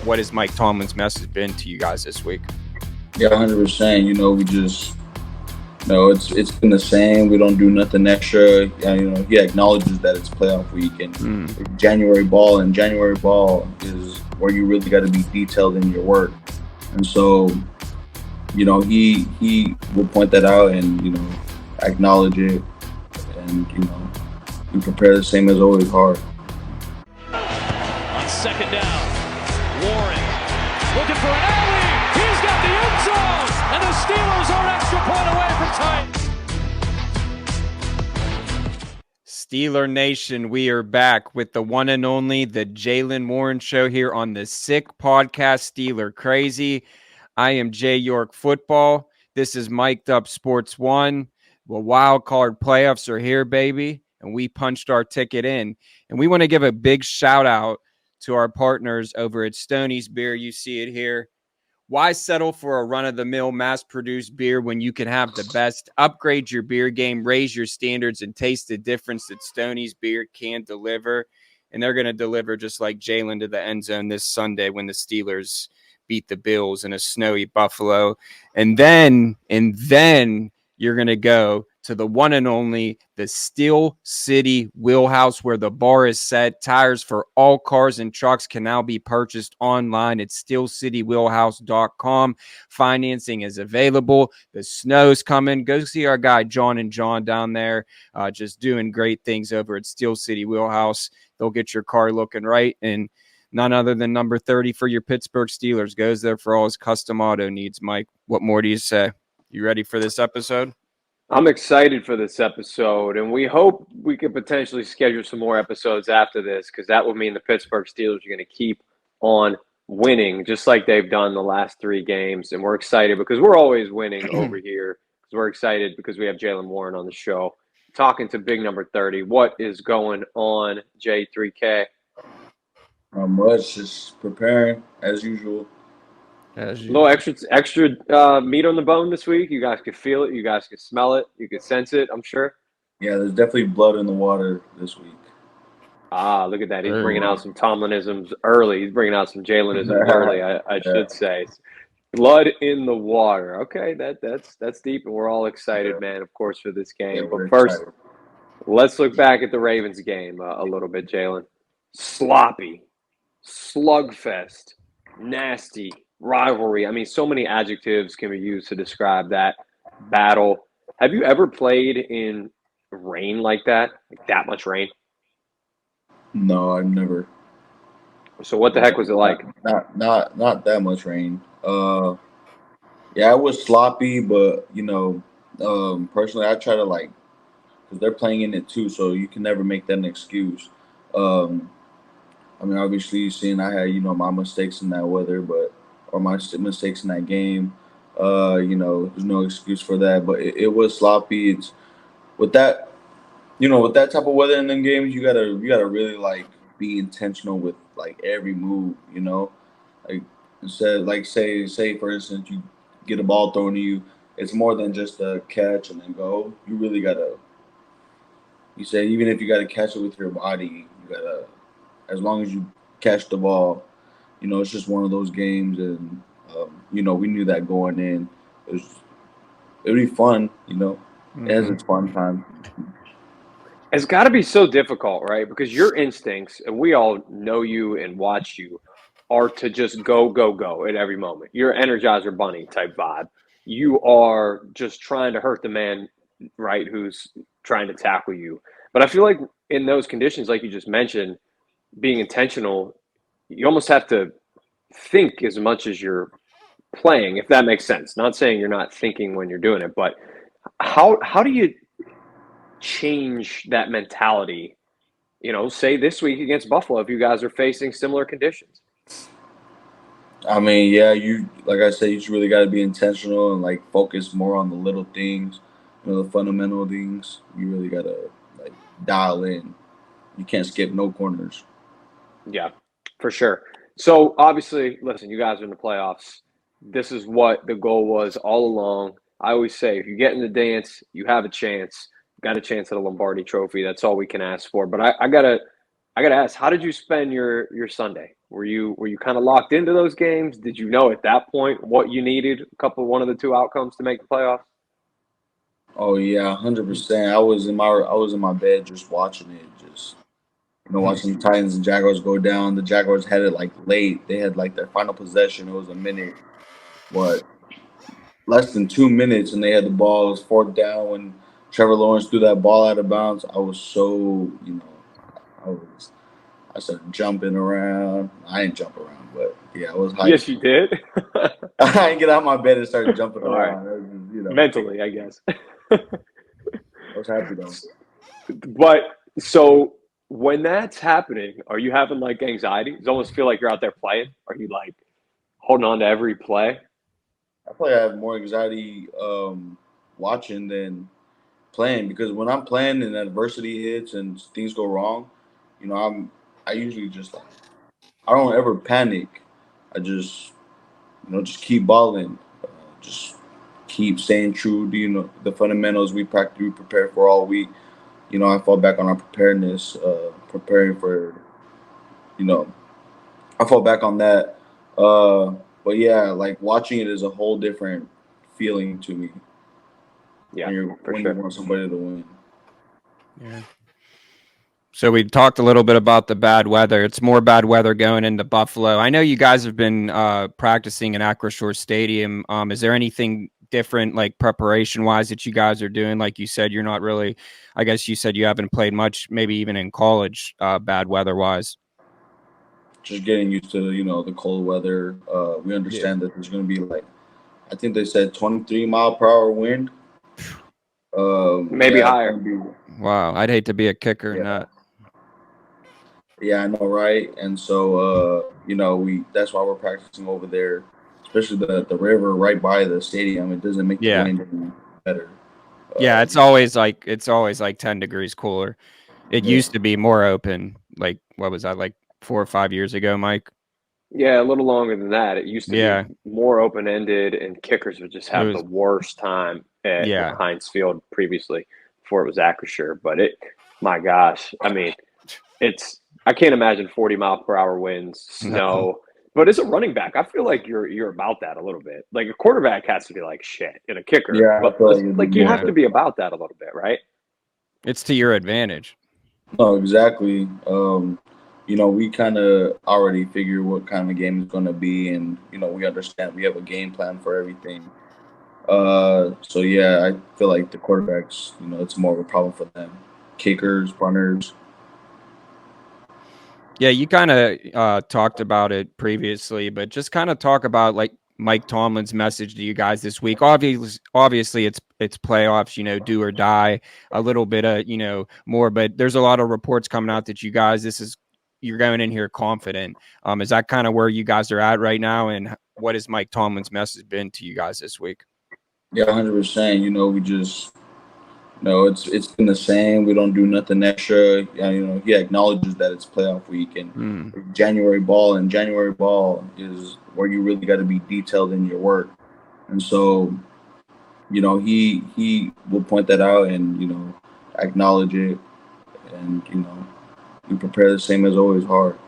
what has Mike Tomlin's message been to you guys this week? Yeah, 100%. We just it's been the same. We don't do nothing extra. He acknowledges that it's playoff week and January ball is where you really got to be detailed in your work. And so, he will point that out and acknowledge it, and we prepare the same as always, hard. On second down, Warren looking for an alley. He's got the end zone, and the Steelers are an extra point away from tying. Steeler Nation, we are back with the one and only, the Jaylen Warren Show here on the Sick Podcast, Steeler Crazy. I am Jay York Football. This is Mic'd Up Sports 1. Well, wild card playoffs are here, baby, and we punched our ticket in. And we want to give a big shout out to our partners over at Stoney's Beer. You see it here. Why settle for a run-of-the-mill mass-produced beer when you can have the best? Upgrade your beer game, raise your standards, and taste the difference that Stoney's Beer can deliver. And they're going to deliver just like Jaylen to the end zone this Sunday when the Steelers beat the Bills in a snowy Buffalo. And then you're going to go to the one and only, the Steel City Wheelhouse, where the bar is set. Tires for all cars and trucks can now be purchased online at steelcitywheelhouse.com. Financing is available. The snow's coming. Go see our guy John and John down there, just doing great things over at Steel City Wheelhouse. They'll get your car looking right, and none other than number 30 for your Pittsburgh Steelers goes there for all his custom auto needs. Mike, what more do you say? You ready for this episode? I'm excited for this episode, and we hope we could potentially schedule some more episodes after this, because that would mean the Pittsburgh Steelers are going to keep on winning just like they've done the last 3 games. And we're excited because we're always winning over here, because we're excited because we have Jaylen Warren on the show talking to big number 30. What is going on, J3K? Not much, just preparing as usual. A little extra meat on the bone this week. You guys could feel it. You guys could smell it. You could sense it, I'm sure. Yeah, there's definitely blood in the water this week. Ah, look at that. He's bringing out some Tomlinisms early. He's bringing out some Jaylenisms early, I should say. Blood in the water. Okay, that's deep, and we're all excited, man, of course, for this game. Yeah, but first, excited. Let's look back at the Ravens game a little bit, Jaylen. Sloppy, slugfest, nasty, rivalry. I mean, so many adjectives can be used to describe that battle. Have you ever played in rain like that much rain? No, I've never. So what the heck was it like? Not that much rain. Yeah, it was sloppy, but personally, I try to because they're playing in it too, so you can never make that an excuse. I mean, obviously, seeing I had my mistakes in that weather, or my mistakes in that game. There's no excuse for that, but it was sloppy. It's with that, with that type of weather in them games, you gotta really be intentional with every move. Instead, say for instance, you get a ball thrown to you, it's more than just a catch and then go. You really gotta. You say even if you gotta catch it with your body, you gotta. As long as you catch the ball. It's just one of those games, and we knew that going in. It'd be fun, It has its fun time. It's got to be so difficult, right? Because your instincts, and we all know you and watch you, are to just go, go, go at every moment. You're Energizer Bunny type vibe. You are just trying to hurt the man, right, who's trying to tackle you. But I feel like in those conditions, like you just mentioned, being intentional, you almost have to think as much as you're playing, if that makes sense. Not saying you're not thinking when you're doing it, but how do you change that mentality, say this week against Buffalo if you guys are facing similar conditions? I mean, yeah, like I said, you just really got to be intentional and focus more on the little things, the fundamental things. You really got to dial in. You can't skip no corners. Yeah, for sure. So, obviously, listen, you guys are in the playoffs. This is what the goal was all along. I always say, if you get in the dance, you have a chance. Got a chance at a Lombardi trophy. That's all we can ask for. But I gotta ask, how did you spend your Sunday? Were you kind of locked into those games? Did you know at that point what you needed? One of the two outcomes to make the playoffs? Oh yeah, 100%. I was in my bed just watching it, just watching the Titans and Jaguars go down. The Jaguars had it like late. They had like their final possession. It was a minute, what, less than 2 minutes, and they had the ball. It was fourth down when Trevor Lawrence threw that ball out of bounds. I was so, I started jumping around. I didn't jump around, but yeah, I was hyped. Yes, you did. I didn't get out of my bed and started jumping All around. right. Just, Mentally, I guess. I was happy though. But so when that's happening, are you having like anxiety? Does it almost feel like you're out there playing? Are you like holding on to every play? I probably have more anxiety watching than playing, because when I'm playing and adversity hits and things go wrong, I usually just like, I don't ever panic. I just just keep balling, just keep staying true to the fundamentals we prepare for all week. I fall back on our preparedness, preparing for I fall back on that. But yeah, like watching it is a whole different feeling to me. Yeah, when you want somebody to win. Yeah. So we talked a little bit about the bad weather. It's more bad weather going into Buffalo. I know you guys have been practicing in Acrisure Stadium. Is there anything different, like preparation-wise, that you guys are doing? Like you said, you're not really. I guess you said you haven't played much, maybe even in college, bad weather-wise. Just getting used to the cold weather. We understand that there's going to be like, I think they said 23-mile-per-hour wind. Maybe higher. Wow, I'd hate to be a kicker in that. Yeah, I know, right? And so that's why we're practicing over there, especially the river right by the stadium. It doesn't make the wind any better. Yeah, it's always like 10 degrees cooler. It used to be more open. Like, what was that, like 4 or 5 years ago, Mike? Yeah, a little longer than that. It used to be more open-ended, and kickers would just have the worst time at Heinz Field previously, before it was Acrisure. But my gosh, I mean, I can't imagine 40-mile-per-hour winds, snow. No. But as a running back, I feel like you're about that a little bit. Like a quarterback has to be like shit, and a kicker. Yeah, but like you have to be about that a little bit, right? It's to your advantage. No, exactly. We kind of already figure what kind of game it's going to be, and we understand we have a game plan for everything. So yeah, I feel like the quarterbacks, it's more of a problem for them. Kickers, punters. Yeah, you kind of talked about it previously, but just kind of talk about like Mike Tomlin's message to you guys this week. Obviously, it's playoffs, do or die. A little bit of more, but there's a lot of reports coming out that you guys, you're going in here confident. Is that kind of where you guys are at right now? And what has Mike Tomlin's message been to you guys this week? Yeah, 100%. We just. No, it's been the same. We don't do nothing extra. He acknowledges that it's playoff week and January ball is where you really got to be detailed in your work. And so, he will point that out and acknowledge it, and we prepare the same as always hard.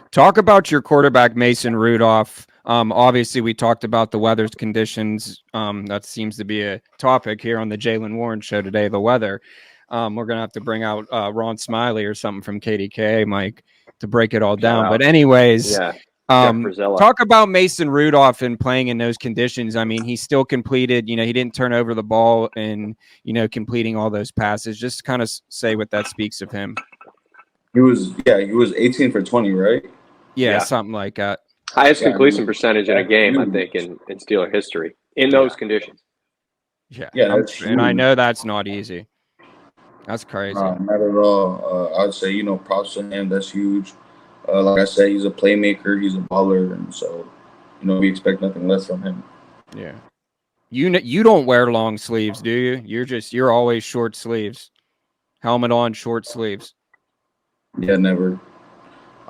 Talk about your quarterback, Mason Rudolph. Obviously, we talked about the weather's conditions. That seems to be a topic here on the Jaylen Warren show today, the weather. We're going to have to bring out Ron Smiley or something from KDK, Mike, to break it all down. But anyways, talk about Mason Rudolph and playing in those conditions. I mean, he still completed, he didn't turn over the ball and, completing all those passes. Just kind of say what that speaks of him. He was 18 for 20, right? Yeah, something like that. Highest completion percentage in a game, I think, in Steeler history in those conditions. Yeah, and I know that's not easy. That's crazy. Not at all. I would say, props to him. That's huge. Like I said, he's a playmaker. He's a baller, and so, we expect nothing less from him. Yeah. You don't wear long sleeves, do you? You're always short sleeves. Helmet on, short sleeves. Yeah, never.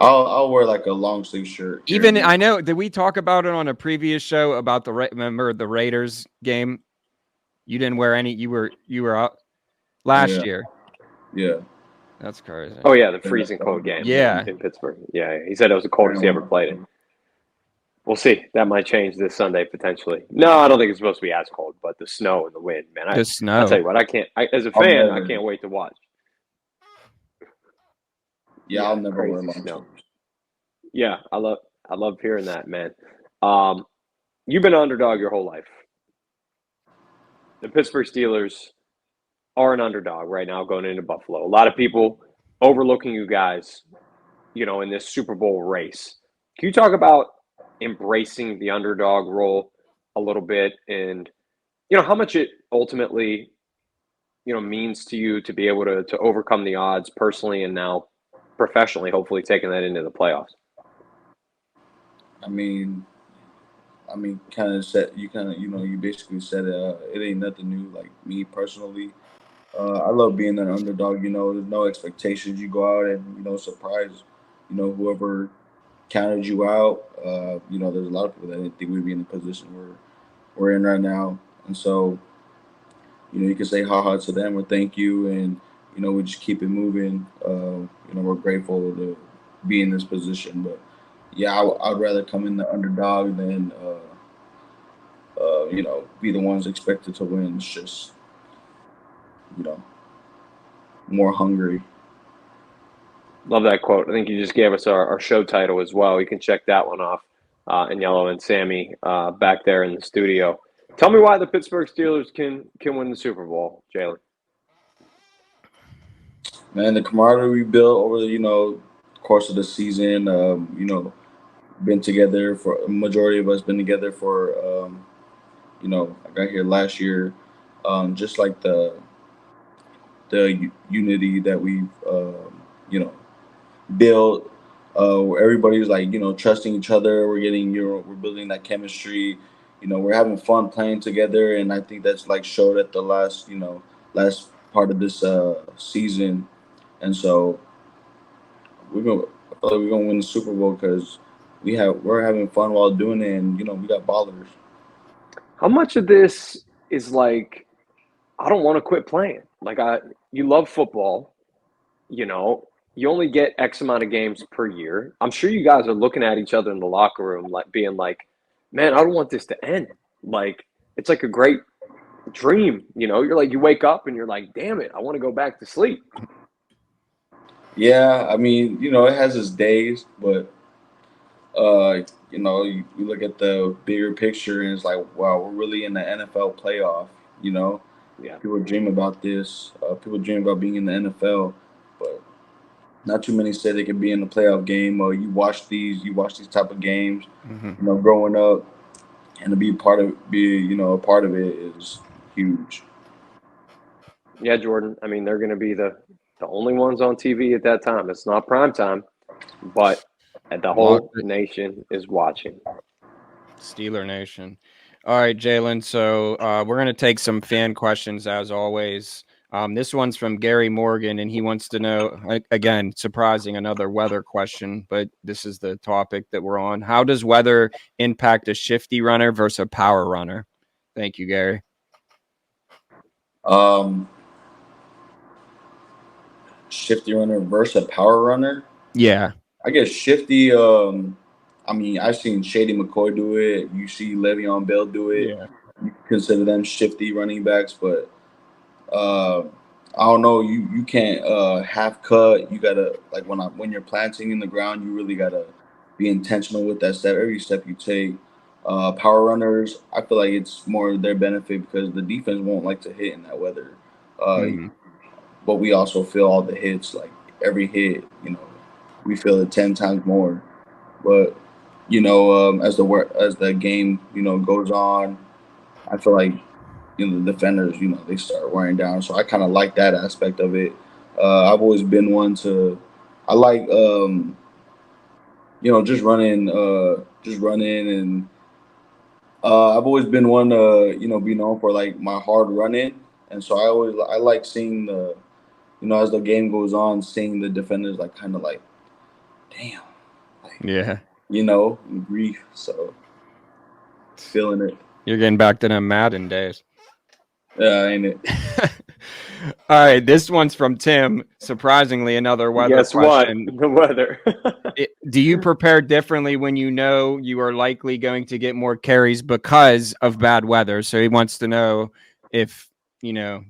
I'll wear like a long sleeve shirt. Even I know. Did we talk about it on a previous show about remember the Raiders game? You didn't wear any. You were out last year. Yeah. That's crazy. Oh yeah, the freezing cold game. Yeah. in Pittsburgh. Yeah, he said it was the coldest he ever played it. We'll see. That might change this Sunday potentially. No, I don't think it's supposed to be as cold, but the snow and the wind, man. The snow. I tell you what, as a fan, I can't wait to watch. Yeah, I'll never wear crazy long snow. sleeves. Yeah, I love hearing that, man. You've been an underdog your whole life. The Pittsburgh Steelers are an underdog right now going into Buffalo. A lot of people overlooking you guys, in this Super Bowl race. Can you talk about embracing the underdog role a little bit and, how much it ultimately, means to you to be able to overcome the odds personally and now professionally, hopefully taking that into the playoffs? I mean, kind of said you basically said it ain't nothing new. Like me personally, I love being an underdog. There's no expectations. You go out and surprise, whoever counted you out. There's a lot of people that didn't think we'd be in the position we're in right now, and so you can say ha ha to them or thank you, and we just keep it moving. We're grateful to be in this position, but yeah, I'd rather come in the underdog than be the ones expected to win. It's just more hungry. Love that quote. I think you just gave us our show title as well. You can check that one off. And Yellow and Sammy back there in the studio. Tell me why the Pittsburgh Steelers can win the Super Bowl, Jaylen. Man, the camaraderie we built over the course of the season. Been together for a majority of us. Been together for I got here last year. Just like the unity that we've built. Where everybody's like trusting each other. We're getting we're building that chemistry. We're having fun playing together, and I think that's like showed at the last part of this season, and so I feel like we're gonna win the Super Bowl because we're having fun while doing it, and we got ballers. How much of this is like, I don't want to quit playing? Like, you love football, you only get X amount of games per year. I'm sure you guys are looking at each other in the locker room, like being like, man, I don't want this to end. Like, it's like a great dream, you're like, you wake up and you're like, damn it, I want to go back to sleep. Yeah, I mean, it has its days, but you look at the bigger picture and it's like, wow, we're really in the NFL playoff. Yeah. People dream about this. People dream about being in the NFL, but not too many say they can be in the playoff game. Or you watch these type of games, growing up, and to be a part of it is huge. Yeah, Jordan. I mean, they're going to be the only ones on TV at that time. It's not prime time, but the whole nation is watching. Steeler Nation. All right, Jaylen. So we're going to take some fan questions as always. This one's from Gary Morgan, and he wants to know, again, surprising, another weather question, but this is the topic that we're on. How does weather impact a shifty runner versus a power runner? Thank you, Gary. Shifty runner versus a power runner? Yeah. I guess shifty, I mean, I've seen Shady McCoy do it. You see Le'Veon Bell do it. Yeah. You consider them shifty running backs, but I don't know. You can't half cut. You gotta when you're planting in the ground, you really gotta be intentional with that step. Every step you take. Power runners, I feel like it's more their benefit because the defense won't like to hit in that weather. But we also feel all the hits. Like every hit, we feel it 10 times more. But as the game goes on, I feel like the defenders they start wearing down. So I kind of like that aspect of it. I've always been one to I like just running and I've always been one to be known for like my hard running, and so I like seeing the as the game goes on, seeing the defenders like kind of like damn, like, yeah, grief. So feeling it. You're getting back to them Madden days. Yeah, ain't it? All right, this one's from Tim. Surprisingly, another weather Guess question. what? The weather. Do you prepare differently when you know you are likely going to get more carries because of bad weather? So he wants to know if, you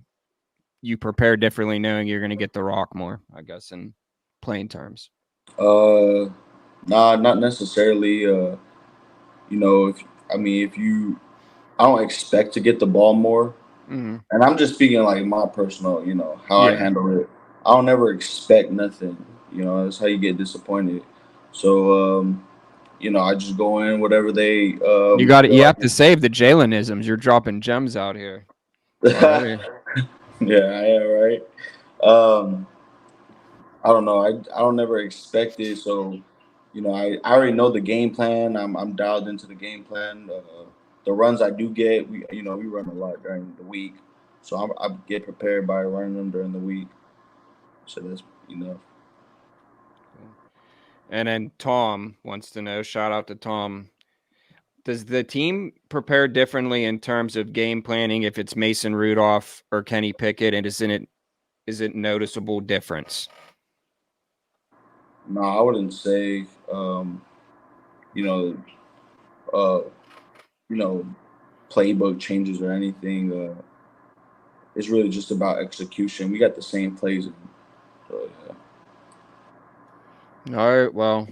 prepare differently knowing you're going to get the rock more, I guess, in plain terms. Nah, not necessarily. If you, I don't expect to get the ball more, and I'm just speaking like my personal, how I handle it. I don't ever expect nothing. That's how you get disappointed. So, I just go in whatever they. You got it. You have to save the Jaylenisms. You're dropping gems out here. Yeah, right. I don't know. I don't ever expect it. So, I already know the game plan. I'm dialed into the game plan. The runs I do get, we run a lot during the week, so I get prepared by running them during the week. So that's enough. And then Tom wants to know. Shout out to Tom. Does the team prepare differently in terms of game planning if it's Mason Rudolph or Kenny Pickett, and is it noticeable difference? No, I wouldn't say. You know, uh, playbook changes or anything. It's really just about execution. We got the same plays. So, All right. Well,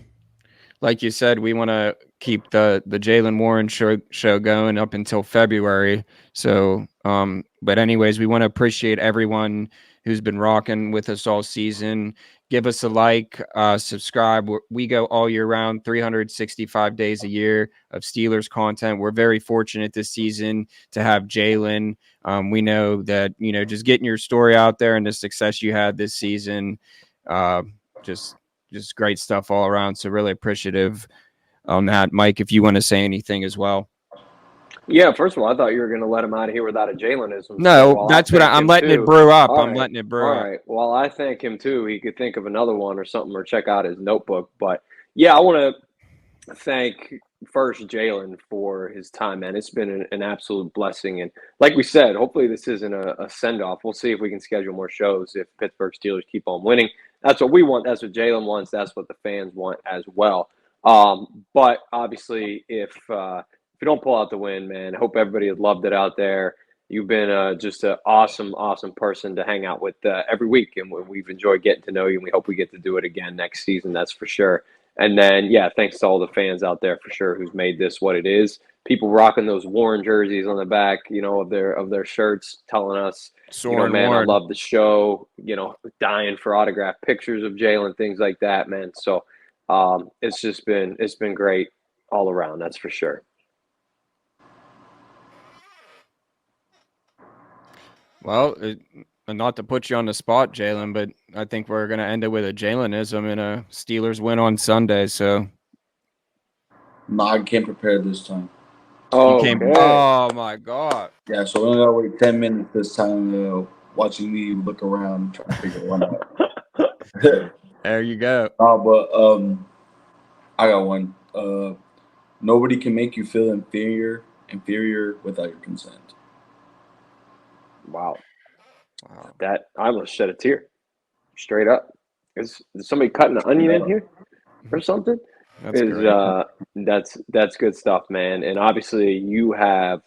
like you said, we want to keep the Jaylen Warren show going up until February. So, but anyways, we want to appreciate everyone who's been rocking with us all season. Give us a like, subscribe. We go all year round, 365 days a year of Steelers content. We're very fortunate this season to have Jaylen. We know that, just getting your story out there and the success you had this season, just great stuff all around. So really appreciative on that. Mike, if you want to say anything as well. Yeah, first of all, I thought you were going to let him out of here without a Jaylenism. No, that's what I'm letting it brew up. I'm letting it brew up. All right. Well, I thank him too. He could think of another one or something or check out his notebook. But yeah, I want to thank first Jaylen for his time, man. It's been an absolute blessing. And like we said, hopefully this isn't a send-off. We'll see if we can schedule more shows if Pittsburgh Steelers keep on winning. That's what we want. That's what Jaylen wants. That's what the fans want as well. But obviously, if you don't pull out the win, man, I hope everybody has loved it out there. You've been just an awesome, awesome person to hang out with every week, and we've enjoyed getting to know you, and we hope we get to do it again next season, that's for sure. And then, yeah, thanks to all the fans out there for sure who's made this what it is. People rocking those Warren jerseys on the back, of their shirts, telling us, man, Warren. I love the show, dying for autographed pictures of Jaylen, things like that, man. So it's been great all around, that's for sure. Well, not to put you on the spot, Jaylen, but I think we're going to end it with a Jaylenism and a Steelers win on Sunday. So, no, I can't prepare this time. Oh, oh my God! Yeah, so we're gonna wait 10 minutes this time. Watching me look around, trying to figure one out. There you go. But I got one. Nobody can make you feel inferior without your consent. Wow. That I almost shed a tear. Straight up. Is somebody cutting an onion in here or something? That's good stuff, man. And obviously you have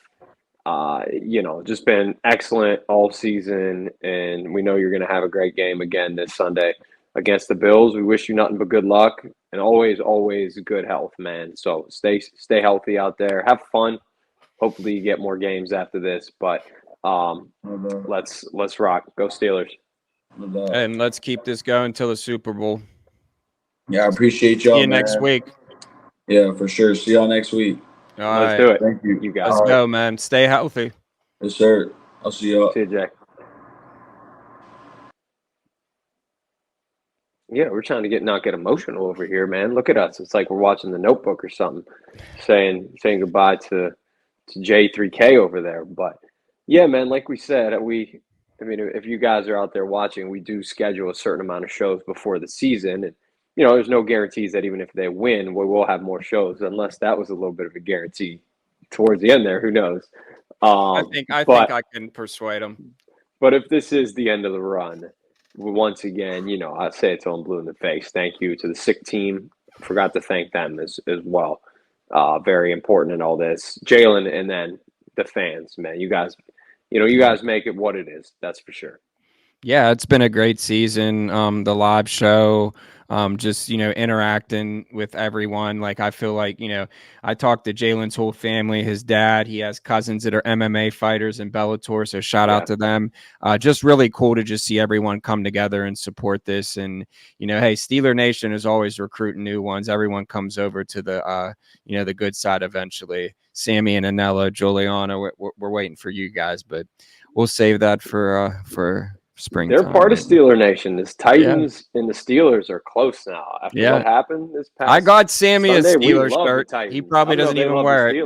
just been excellent all season, and we know you're going to have a great game again this Sunday against the Bills. We wish you nothing but good luck and always good health, man. So stay healthy out there. Have fun. Hopefully you get more games after this, but let's rock. Go Steelers. And let's keep this going till the Super Bowl. Yeah, I appreciate y'all. See you next week. Yeah, for sure. See y'all next week. Let's do it. Thank you. You guys. Let's go, man. Stay healthy. Yes, sir. I'll see y'all. See you, Jay. Yeah, we're trying to not get emotional over here, man. Look at us. It's like we're watching The Notebook or something, saying goodbye to J3K over there. But yeah, man, like we said, if you guys are out there watching, we do schedule a certain amount of shows before the season. And, there's no guarantees that even if they win, we will have more shows, unless that was a little bit of a guarantee towards the end there. Who knows? I think I can persuade them. But if this is the end of the run, once again, I say it till I'm blue in the face. Thank you to the sick team. Forgot to thank them as well. Very important in all this. Jaylen, and then the fans, man. You guys make it what it is. That's for sure. Yeah, it's been a great season. The live show, just, interacting with everyone. Like, I feel like, I talked to Jaylen's whole family, his dad, he has cousins that are MMA fighters in Bellator. So shout out to them. Just really cool to just see everyone come together and support this. And, hey, Steeler Nation is always recruiting new ones. Everyone comes over to the, the good side eventually. Sammy and Anella, Juliana, we're waiting for you guys, but we'll save that for springtime. They're part of Steeler Nation. This Titans and the Steelers are close now. After what happened this past I got Sammy Sunday, a Steelers shirt. He probably doesn't even wear it.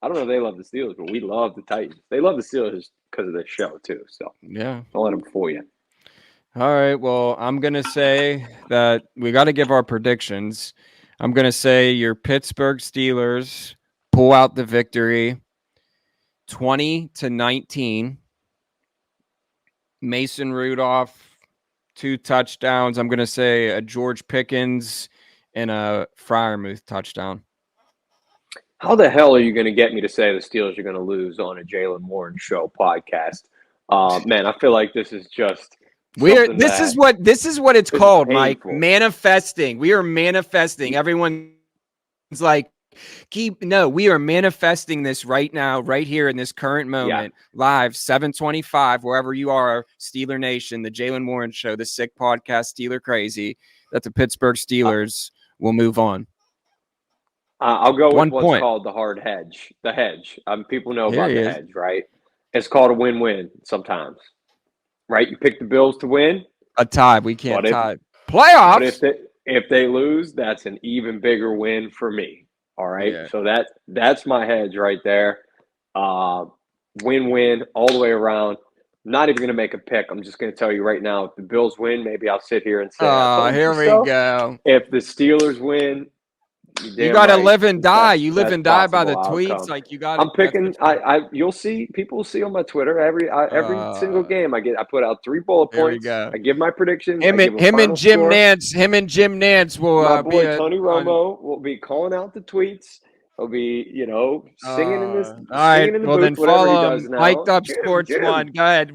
I don't know if they love the Steelers, but we love the Titans. They love the Steelers because of this show too. So yeah, don't let them fool you. All right. Well, I'm gonna say that we got to give our predictions. I'm gonna say your Pittsburgh Steelers pull out the victory, 20-19. Mason Rudolph, 2 touchdowns. I'm going to say a George Pickens and a Freiermuth touchdown. How the hell are you going to get me to say the Steelers are going to lose on a Jaylen Warren show podcast? Man, I feel like this is just this is what it's called, Mike. Painful. Manifesting. We are manifesting. Everyone's like, we are manifesting this right now, right here in this current moment, live, 7:25, wherever you are, Steeler Nation, the Jaylen Warren Show, the Sick Podcast, Steeler Crazy, that the Pittsburgh Steelers will move on. I'll go with what's called the hard hedge, the hedge. People know about the hedge, right? It's called a win-win sometimes, right? You pick the Bills to win. A tie. We can't tie. Playoffs. But if they lose, that's an even bigger win for me. All right. Yeah. So that's my hedge right there. Win-win all the way around. I'm not even going to make a pick. I'm just going to tell you right now, if the Bills win, maybe I'll sit here and say, here we go. If the Steelers win, you got to live and die. You live and die by the tweets. Like, you got. I'm picking. You'll see. People will see on my Twitter every single game. I put out 3 bullet points. I give my predictions. Him and Jim Nance will. My boy Tony Romo will be calling out the tweets. He'll be, singing in this. All right. In the well, booth, then follow him. Now. Mic'd Up Sports Jim. 1. Go ahead.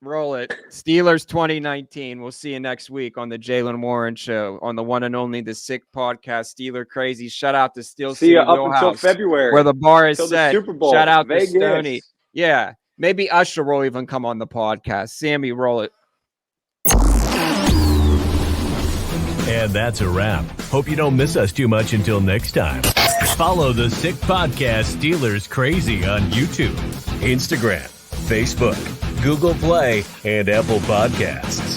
Roll it. Steelers 2019. We'll see you next week on the Jaylen Warren Show on the one and only the Sick Podcast, Steeler Crazy. Shout out to Steel City Wheelhouse, up until February, where the bar is set. Super Bowl. Shout out Vegas. to Stoney. Yeah, maybe Usher will even come on the podcast. Sammy, roll it. And that's a wrap. Hope you don't miss us too much until next time. Follow the Sick Podcast Steelers Crazy on YouTube, Instagram, Facebook, Google Play, and Apple Podcasts.